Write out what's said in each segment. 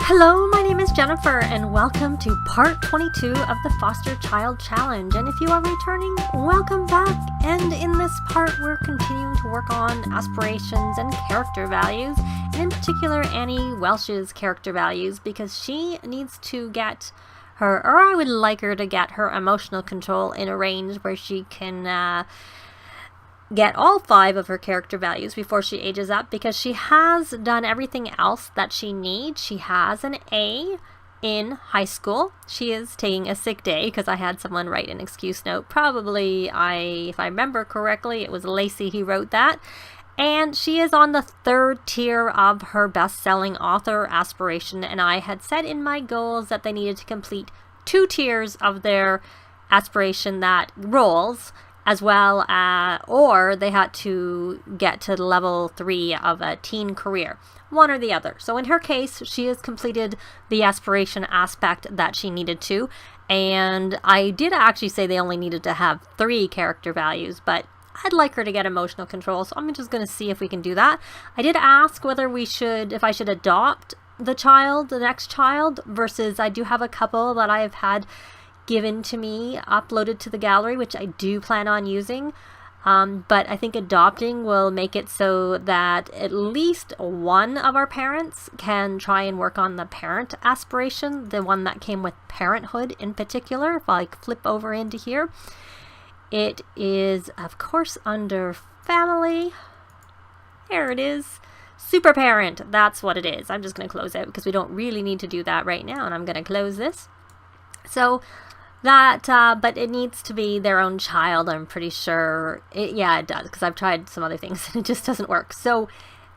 Hello, my name is Jennifer, and welcome to part 22 of the Foster Child Challenge. And if you are returning, welcome back. And in this part, we're continuing to work on aspirations and character values, and in particular, Annie Welsh's character values, because she needs to get her, or I would like her to get her emotional control in a range where she can get all 5 of her character values before she ages up, because she has done everything else that she needs. She has an A in high school. She is taking a sick day because I had someone write an excuse note. Probably, if I remember correctly, it was Lacey who wrote that. And she is on the 3rd tier of her best-selling author aspiration, and I had said in my goals that they needed to complete 2 tiers of their aspiration that rolls, as well as, or they had to get to level 3 of a teen career, one or the other. So in her case, she has completed the aspiration aspect that she needed to, and I did actually say they only needed to have 3 character values, but I'd like her to get emotional control, so I'm just going to see if we can do that. I did ask whether if I should adopt the next child, versus I do have a couple that I've had given to me, uploaded to the gallery, which I do plan on using. But I think adopting will make it so that at least one of our parents can try and work on the parent aspiration, the one that came with parenthood in particular. If I flip over into here, it is, of course, under family. There it is. Super parent, that's what it is. I'm just going to close out because we don't really need to do that right now, and I'm going to close this. So that, but it needs to be their own child, I'm pretty sure. Yeah, it does, because I've tried some other things and it just doesn't work. So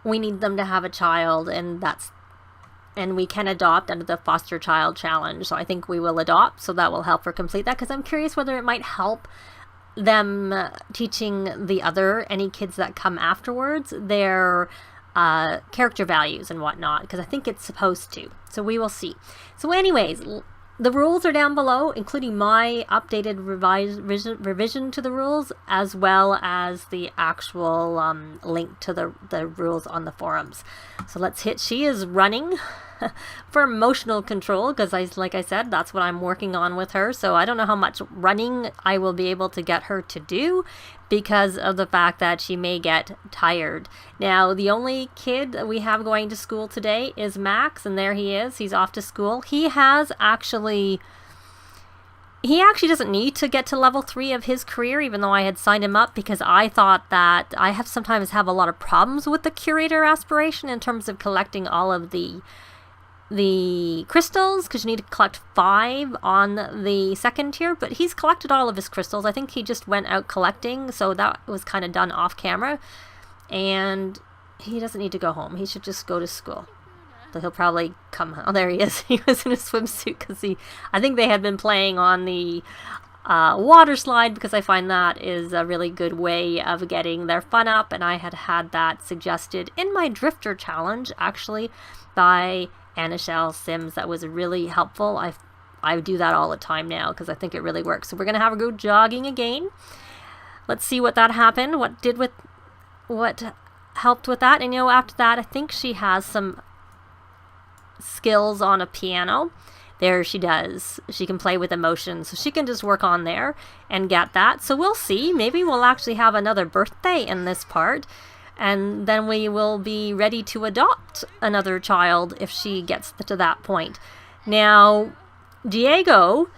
we need them to have a child, and we can adopt under the Foster Child Challenge. So I think we will adopt, so that will help her complete that, because I'm curious whether it might help them teaching any kids that come afterwards their character values and whatnot, because I think it's supposed to. So we will see. So anyways, the rules are down below, including my updated revision to the rules, as well as the actual link to the rules on the forums. So let's hit, she is running for emotional control, because like I said, that's what I'm working on with her. So I don't know how much running I will be able to get her to do, because of the fact that she may get tired. Now, the only kid that we have going to school today is Max, and there he is. He's off to school. He actually doesn't need to get to level 3 of his career, even though I had signed him up, because I thought that I sometimes have a lot of problems with the curator aspiration in terms of collecting all of the crystals, because you need to collect 5 on the 2nd tier, but he's collected all of his crystals. I think he just went out collecting, so that was kind of done off camera, and he doesn't need to go home. He should just go to school. So he'll probably come home. Oh, there he is. He was in a swimsuit because I think they had been playing on the water slide, because I find that is a really good way of getting their fun up, and I had that suggested in my drifter challenge, actually, by Anishelle Sims. That was really helpful. I do that all the time now because I think it really works. So we're gonna have her go jogging again. Let's see what that happened. What helped with that? And after that, I think she has some skills on a piano. There she does. She can play with emotions, so she can just work on there and get that. So we'll see. Maybe we'll actually have another birthday in this part, and then we will be ready to adopt another child if she gets to that point. Now, Diego,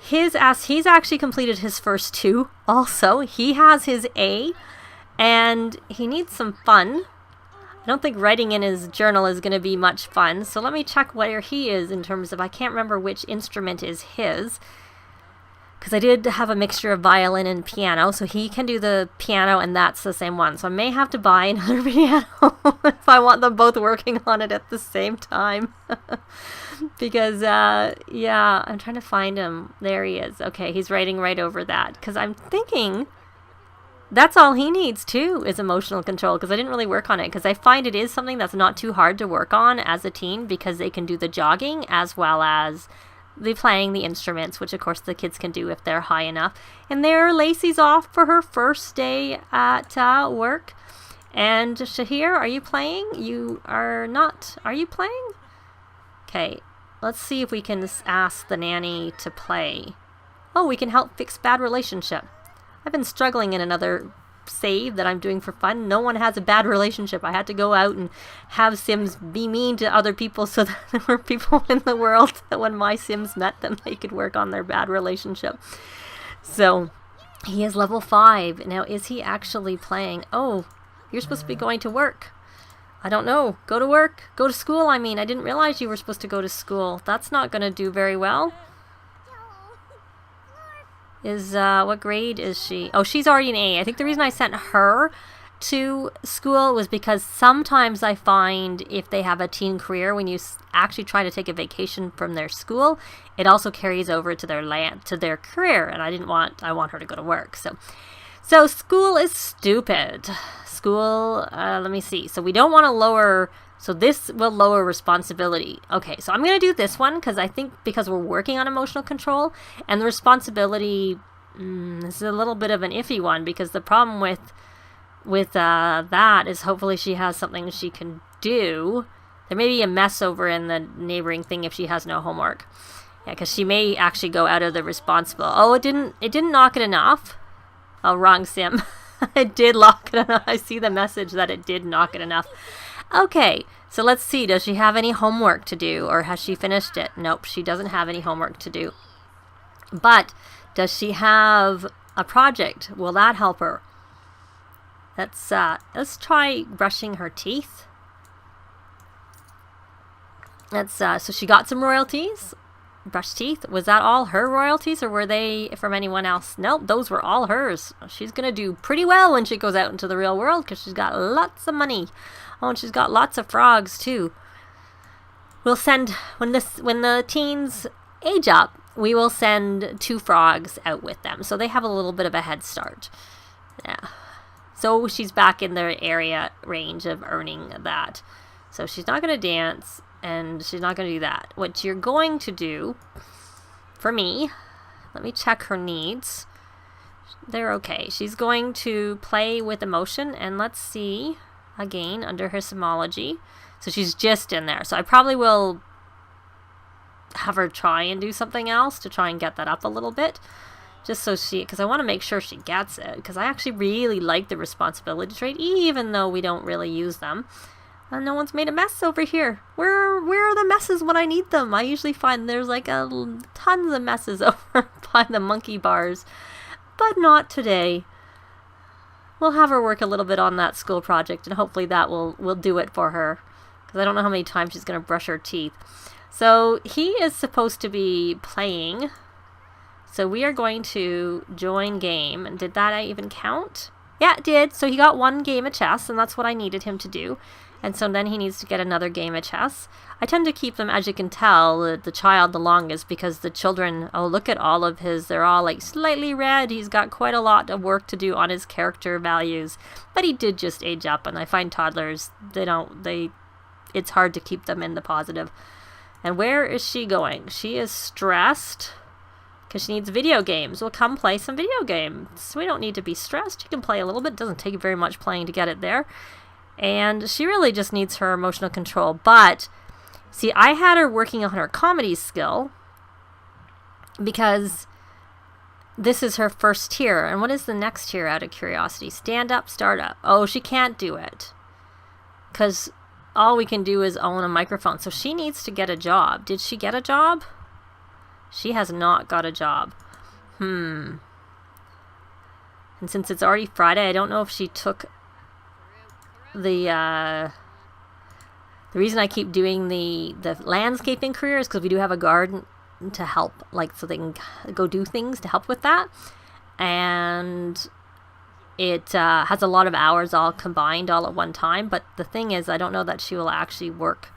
he's actually completed his first 2 also. He has his A, and he needs some fun. I don't think writing in his journal is going to be much fun, so let me check where he is in terms of, I can't remember which instrument is his, because I did have a mixture of violin and piano, so he can do the piano, and that's the same one. So I may have to buy another piano if I want them both working on it at the same time. Because, yeah, I'm trying to find him. There he is. Okay, he's writing right over that, because I'm thinking that's all he needs too, is emotional control, because I didn't really work on it, because I find it is something that's not too hard to work on as a teen, because they can do the jogging as well as the playing the instruments, which of course the kids can do if they're high enough. And there Lacey's off for her first day at work. And Shahir, are you playing? You are not. Are you playing? Okay, let's see if we can ask the nanny to play. Oh, we can help fix bad relationship. I've been struggling in another save that I'm doing for fun. No one has a bad relationship. I had to go out and have Sims be mean to other people so that there were people in the world that when my Sims met them, they could work on their bad relationship. So he is level 5. Now, is he actually playing? Oh, you're supposed to be going to work. I don't know. Go to work. Go to school, I mean. I didn't realize you were supposed to go to school. That's not going to do very well. What grade is she? Oh, she's already an A. I think the reason I sent her to school was because sometimes I find if they have a teen career, when you actually try to take a vacation from their school, it also carries over to their career, and I want her to go to work. So school is stupid. School, let me see. So we don't want to lower, so this will lower responsibility. Okay, so I'm going to do this one because I think because we're working on emotional control, and the responsibility this is a little bit of an iffy one, because the problem with that is hopefully she has something she can do. There may be a mess over in the neighboring thing if she has no homework. Yeah, because she may actually go out of the responsible. Oh, it didn't knock it enough. Oh, wrong sim. It did lock it enough. I see the message that it did knock it enough. Okay, so let's see. Does she have any homework to do, or has she finished it? Nope, she doesn't have any homework to do. But does she have a project? Will that help her? Let's try brushing her teeth. So she got some royalties. Brush teeth. Was that all her royalties, or were they from anyone else? Nope, those were all hers. She's gonna do pretty well when she goes out into the real world because she's got lots of money. Oh, and she's got lots of frogs too. We'll send when the teens age up, we will send 2 frogs out with them, so they have a little bit of a head start. Yeah. So she's back in the area range of earning that. So she's not gonna dance. And she's not going to do that. What you're going to do, for me, let me check her needs. They're okay. She's going to play with emotion, and let's see, again, under her simology. So she's just in there. So I probably will have her try and do something else to try and get that up a little bit. Just so because I want to make sure she gets it. Because I actually really like the responsibility trait, even though we don't really use them. No one's made a mess over here. Where are the messes when I need them? I usually find there's like tons of messes over by the monkey bars. But not today. We'll have her work a little bit on that school project, and hopefully that will do it for her. Because I don't know how many times she's going to brush her teeth. So he is supposed to be playing. So we are going to join game. And did that even count? Yeah, it did. So he got 1 game of chess, and that's what I needed him to do. And so then he needs to get another game of chess. I tend to keep them, as you can tell, the child the longest, because the children, oh, look at all of his, they're all like slightly red. He's got quite a lot of work to do on his character values. But he did just age up, and I find toddlers, it's hard to keep them in the positive. And where is she going? She is stressed because she needs video games. Well, come play some video games. We don't need to be stressed. You can play a little bit. It doesn't take very much playing to get it there. And she really just needs her emotional control. But, see, I had her working on her comedy skill because this is her first tier. And what is the next tier, out of curiosity? Stand up, start up. Oh, she can't do it because all we can do is own a microphone. So she needs to get a job. Did she get a job? She has not got a job. And since it's already Friday, I don't know if she took the reason I keep doing the landscaping career is because we do have a garden to help, like, so they can go do things to help with that, and it has a lot of hours all combined all at one time. But the thing is, I don't know that she will actually work.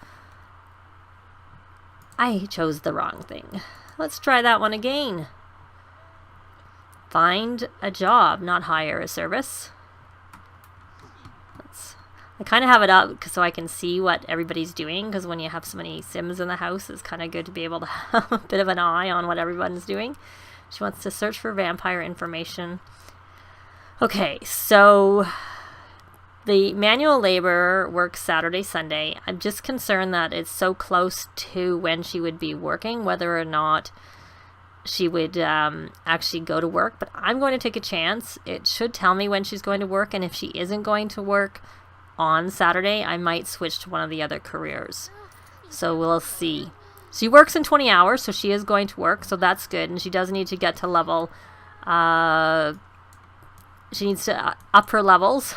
I chose the wrong thing. Let's try that one again. Find a job, not hire a service. I kind of have it up so I can see what everybody's doing, because when you have so many Sims in the house, it's kind of good to be able to have a bit of an eye on what everyone's doing. She wants to search for vampire information. Okay, so The manual laborer works Saturday, Sunday. I'm just concerned that it's so close to when she would be working, whether or not she would actually go to work. But I'm going to take a chance. It should tell me when she's going to work, and if she isn't going to work on Saturday, I might switch to one of the other careers. So we'll see. She works in 20 hours, so she is going to work, so that's good. And she does need to get to level... she needs to up her levels.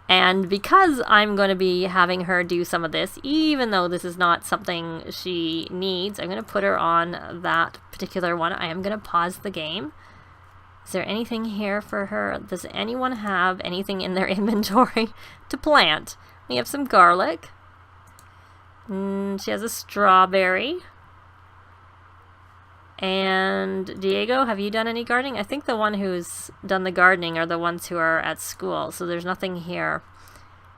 And because I'm going to be having her do some of this, even though this is not something she needs, I'm going to put her on that particular one. I am going to pause the game. Is there anything here for her? Does anyone have anything in their inventory to plant? We have some garlic. She has a strawberry. And Diego, have you done any gardening? I think the one who's done the gardening are the ones who are at school, so there's nothing here.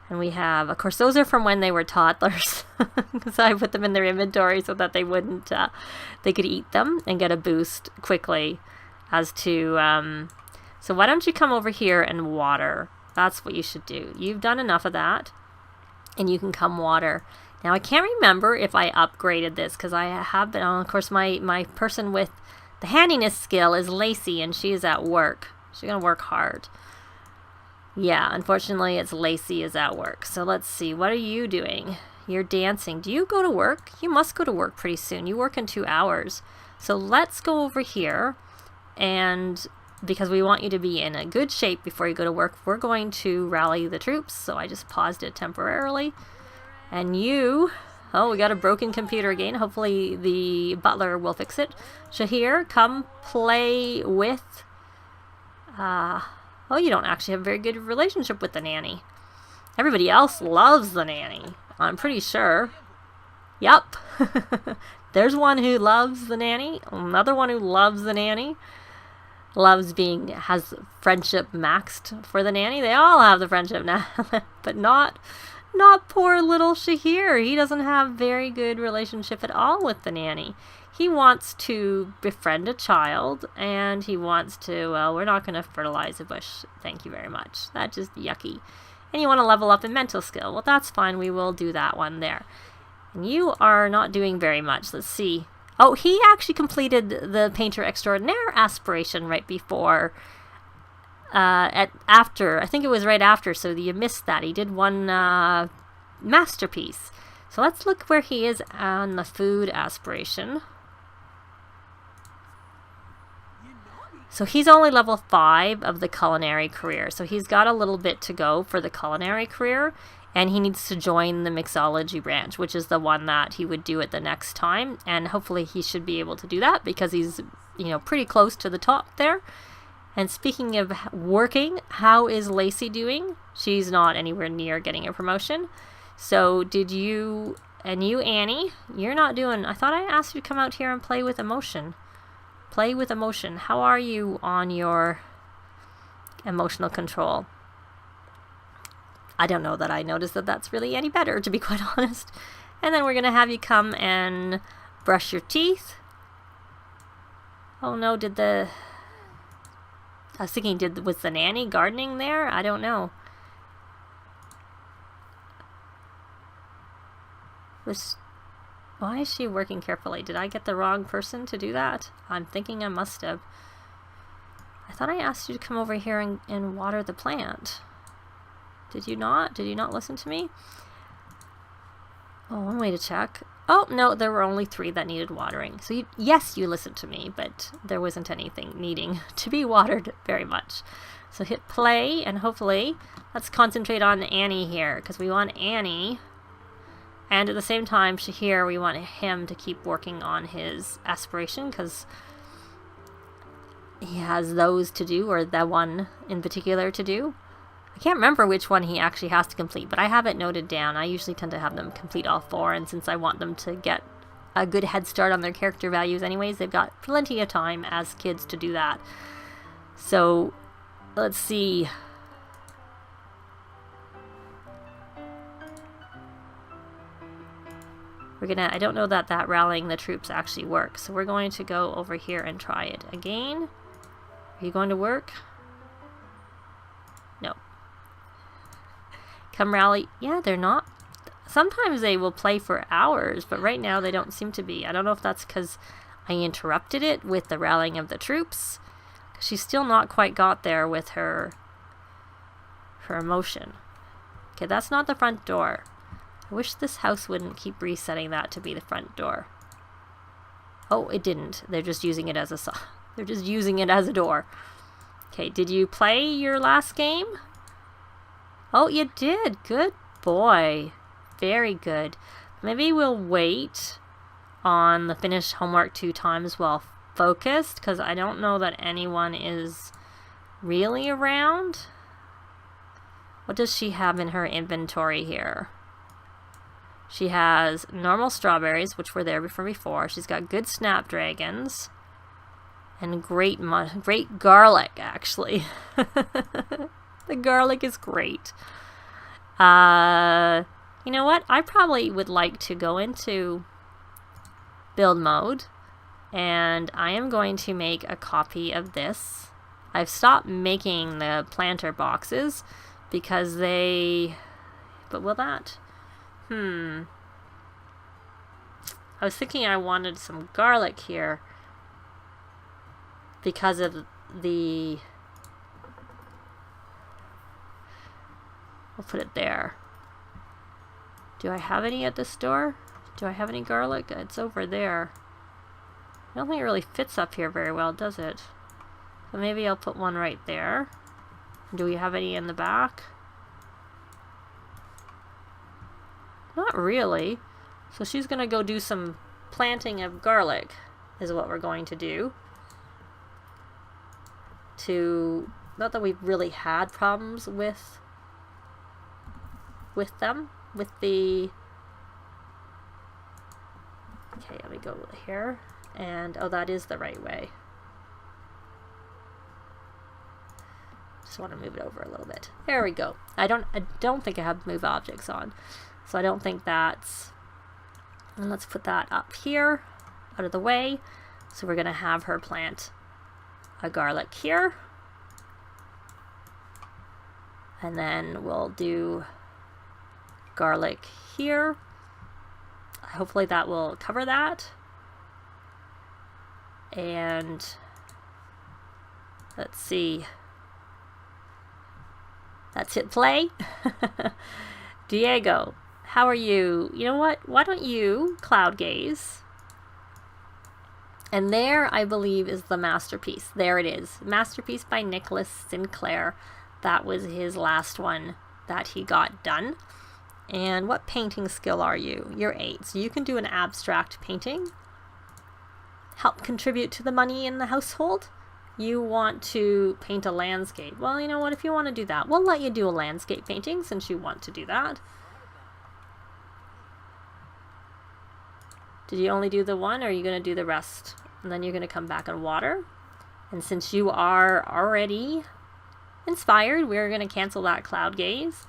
And we have, of course, those are from when they were toddlers, because I put them in their inventory so that they wouldn't, they could eat them and get a boost quickly as to, so why don't you come over here and water? That's what you should do. You've done enough of that, and you can come water. Now, I can't remember if I upgraded this, because I have been, of course, my person with the handiness skill is Lacey, and she is at work. She's going to work hard. Yeah, unfortunately, it's Lacey is at work. So let's see, what are you doing? You're dancing. Do you go to work? You must go to work pretty soon. You work in 2 hours. So let's go over here, and because we want you to be in a good shape before you go to work, we're going to rally the troops. So I just paused it temporarily. And you, oh, we got a broken computer again. Hopefully the butler will fix it. Shahir, come play with, oh, you don't actually have a very good relationship with the nanny. Everybody else loves the nanny, I'm pretty sure. Yup. There's one who loves the nanny, another one who loves the nanny. Has friendship maxed for the nanny. They all have the friendship now, but not poor little Shahir. He doesn't have very good relationship at all with the nanny. He wants to befriend a child, and he wants to, well, we're not going to fertilize a bush. Thank you very much. That's just yucky. And you want to level up in mental skill. Well, that's fine. We will do that one there. And you are not doing very much. Let's see. Oh, he actually completed the Painter Extraordinaire aspiration right before after, I think it was right after, so you missed that. He did one masterpiece. So let's look where he is on the food aspiration. So he's only level 5 of the culinary career, so he's got a little bit to go for the culinary career, and he needs to join the mixology branch, which is the one that he would do at the next time, and hopefully he should be able to do that because he's, you know, pretty close to the top there. And speaking of working, how is Lacey doing? She's not anywhere near getting a promotion. So did you, and you, Annie, you're not doing, I thought I asked you to come out here and play with emotion. Play with emotion. How are you on your emotional control? I don't know that I noticed that that's really any better, to be quite honest. And then we're going to have you come and brush your teeth. Oh no, I was thinking, was the nanny gardening there? I don't know. Why is she working carefully? Did I get the wrong person to do that? I'm thinking I must have. I thought I asked you to come over here and water the plant. Did you not? Did you not listen to me? Oh, one way to check. Oh, no, there were only 3 that needed watering. So yes, you listened to me, but there wasn't anything needing to be watered very much. So hit play, and hopefully, let's concentrate on Annie here, because we want Annie, and at the same time, Shahir, we want him to keep working on his aspiration, because he has those to do, or that one in particular to do. I can't remember which one he actually has to complete, but I have it noted down. I usually tend to have them complete all 4, and since I want them to get a good head start on their character values anyways, they've got plenty of time as kids to do that. So, let's see. I don't know that rallying the troops actually works, so we're going to go over here and try it again. Are you going to work? No. Come rally. Yeah, they're not. Sometimes they will play for hours, but right now they don't seem to be. I don't know if that's because I interrupted it with the rallying of the troops. She's still not quite got there with her emotion. Okay, that's not the front door. I wish this house wouldn't keep resetting that to be the front door. Oh, it didn't. They're just using it as a they're just using it as a door. Okay, did you play your last game? Oh, you did. Good boy. Very good. Maybe we'll wait on the finish homework 2 times while focused, because I don't know that anyone is really around. What does she have in her inventory here? She has normal strawberries, which were there from before. She's got good snapdragons. And great garlic, actually. The garlic is great. You know what? I probably would like to go into build mode. And I am going to make a copy of this. I've stopped making the planter boxes because they... But will that... I was thinking I wanted some garlic here because of the... I'll put it there. Do I have any at the store? Do I have any garlic? It's over there. I don't think it really fits up here very well, does it? So maybe I'll put one right there. Do we have any in the back? Not really. So she's going to go do some planting of garlic, is what we're going to do. Not that we've really had problems with them, with the... Okay, let me go here. And, oh, that is the right way. Just want to move it over a little bit. There we go. I don't think I have move objects on. So I don't think that's... And let's put that up here, out of the way. So we're going to have her plant a garlic here. And then we'll do garlic here. Hopefully that will cover that. And let's see. Let's hit play. Diego, how are you? You know what? Why don't you cloud gaze? And there, I believe, is the masterpiece. There it is. Masterpiece by Nicholas Sinclair. That was his last one that he got done. And what painting skill are you? You're 8. So you can do an abstract painting. Help contribute to the money in the household. You want to paint a landscape. Well, you know what? If you want to do that, we'll let you do a landscape painting since you want to do that. Did you only do the one, or are you going to do the rest? And then you're going to come back and water. And since you are already inspired, we're going to cancel that cloud gaze.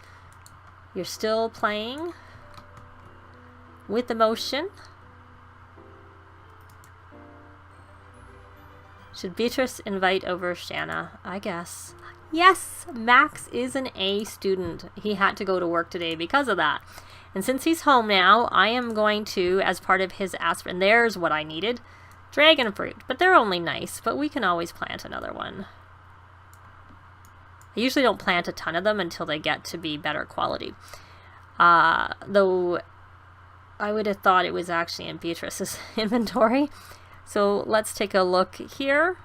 You're still playing with emotion. Should Beatrice invite over Shanna? I guess. Yes, Max is an A student. He had to go to work today because of that. And since he's home now, I am going to, as part of his aspirin, there's what I needed. Dragon fruit. But they're only nice, but we can always plant another one. I usually don't plant a ton of them until they get to be better quality. Though I would have thought it was actually in Beatrice's inventory. So let's take a look here.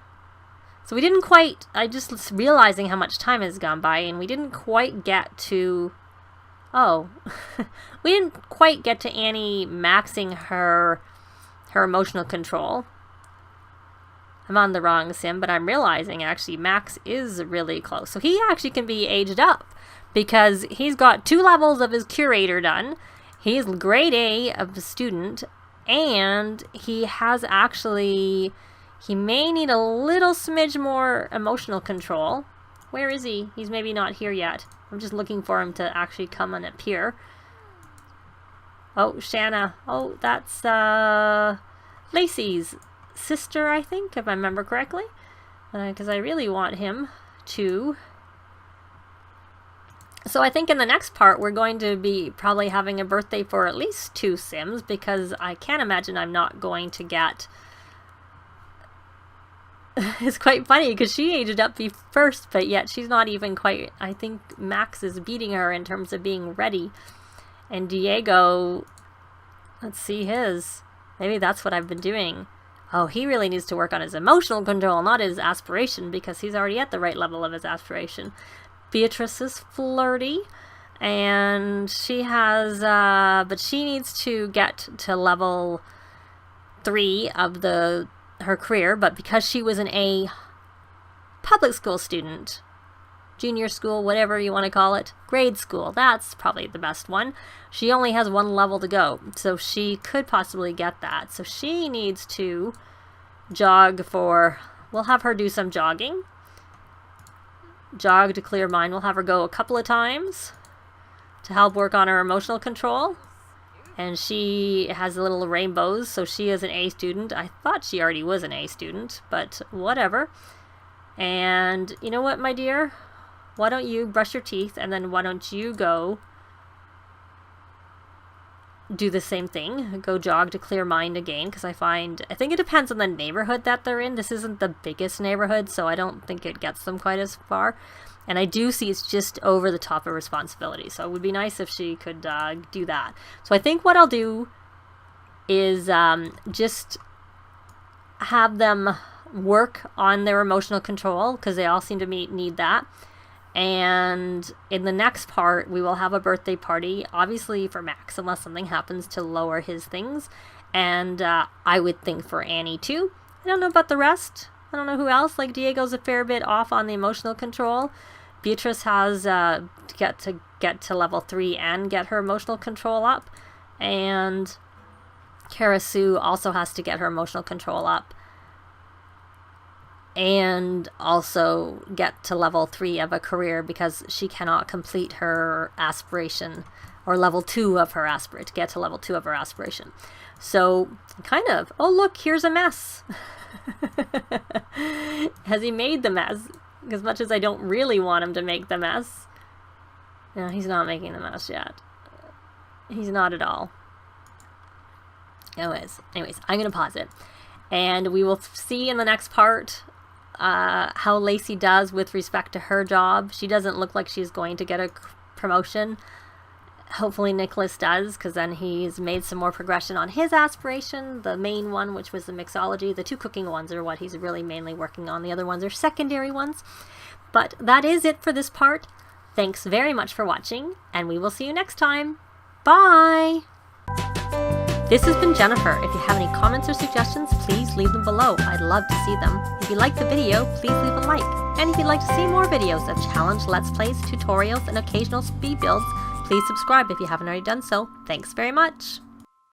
So we didn't quite, I just realizing how much time has gone by, and we didn't quite get to, we didn't quite get to Annie maxing her emotional control. I'm on the wrong sim, but I'm realizing actually Max is really close. So he actually can be aged up because he's got 2 levels of his curator done. He's grade A of the student, and he has actually, he may need a little smidge more emotional control. Where is he? He's maybe not here yet. I'm just looking for him to actually come and appear. Oh, Shanna. Oh, that's Lacey's sister, I think, if I remember correctly. Because I really want him to So I think in the next part, we're going to be probably having a birthday for at least 2 Sims, because I can't imagine I'm not going to get... It's quite funny because she aged up first, but yet she's not even quite... I think Max is beating her in terms of being ready. And Diego, let's see his. Maybe that's what I've been doing. Oh, he really needs to work on his emotional control, not his aspiration, because he's already at the right level of his aspiration. Beatrice is flirty, and she has, but she needs to get to level 3 of her career, but because she was a public school student, junior school, whatever you want to call it, grade school, that's probably the best one, she only has 1 level to go, so she could possibly get that. So she needs to jog for, we'll have her do some jogging. Jog to clear mind. We'll have her go a couple of times to help work on her emotional control. And she has the little rainbows, so she is an A student. I thought she already was an A student, but whatever. And you know what, my dear? Why don't you brush your teeth, and then why don't you go do the same thing? Go jog to clear mind again, because I think it depends on the neighborhood that they're in. This isn't the biggest neighborhood, so I don't think it gets them quite as far. And I do see it's just over the top of responsibility, so it would be nice if she could do that. So I think what I'll do is just have them work on their emotional control, because they all seem to need that. And in the next part, we will have a birthday party, obviously for Max, unless something happens to lower his things. And I would think for Annie too. I don't know about the rest. I don't know who else. Like, Diego's a fair bit off on the emotional control. Beatrice has to get to level 3 and get her emotional control up. And Kara Sue also has to get her emotional control up. And also get to level 3 of a career, because she cannot complete her aspiration, or level 2 of her aspiration, to get to level 2 of her aspiration. So kind of, oh look, here's a mess. Has he made the mess? As much as I don't really want him to make the mess. No, he's not making the mess yet. He's not at all. Anyways, I'm gonna pause it, and we will see in the next part how Lacey does with respect to her job. She doesn't look like she's going to get a promotion. Hopefully Nicholas does, because then he's made some more progression on his aspiration, the main one, which was the mixology. The 2 cooking ones are what he's really mainly working on. The other ones are secondary ones. But that is it for this part. Thanks very much for watching, and we will see you next time. Bye! This has been Jennifer. If you have any comments or suggestions, please leave them below. I'd love to see them. If you liked the video, please leave a like. And if you'd like to see more videos of challenge, let's plays, tutorials, and occasional speed builds, please subscribe if you haven't already done so. Thanks very much.